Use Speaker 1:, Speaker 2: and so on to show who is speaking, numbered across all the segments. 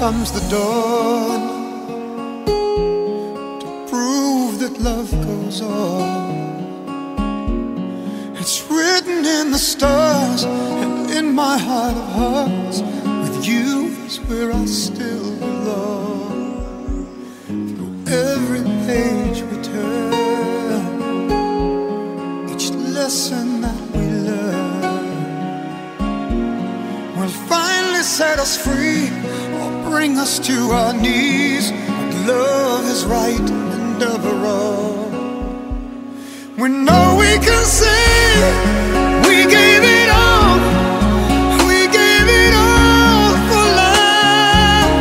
Speaker 1: comes the dawn to prove that love goes on. It's written in the stars and in my heart of hearts, with you is where I still belong. Through every page we turn, each lesson that we learn will finally set us free or bring us to our knees. But love is right and ever wrong. We know we can say we gave it all. We gave it all for love.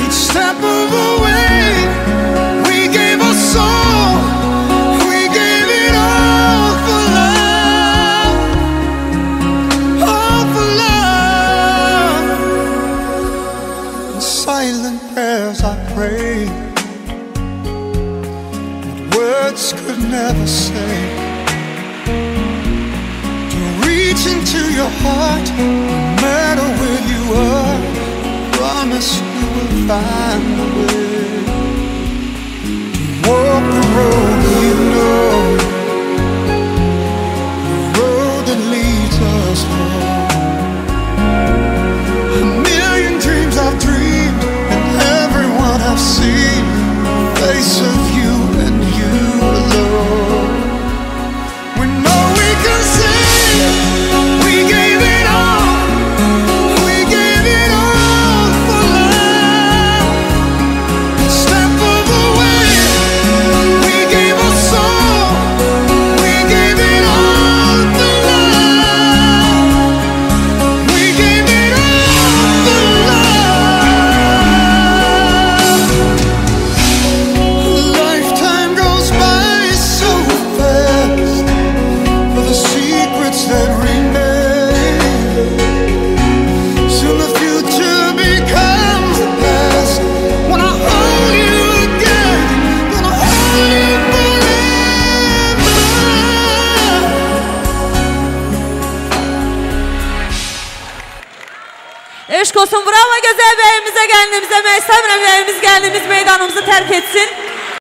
Speaker 1: Each step of the way, we gave our soul. We gave it all for love. All for love. In silent prayers I pray, words could never say, to reach into your heart, no matter where you are. Promise you will find a way to walk the road you know, the road that leads us home. A million dreams I've dreamed, and everyone I've seen, the face of you and you alone. We know we can say we gave it all. We gave it all for love. Step of the way, we gave our soul. We gave it all for love. We gave it all for love. Lifetime goes by so fast for the secrets that remain. Soon the future becomes the past. When I hold you again, gonna hold you forever.
Speaker 2: Eşk olsun, bravo gözəl bəyimizə, gəlinimizə. Mən istəmirəm bəyimiz gəlinimiz meydanımızı tərk etsin.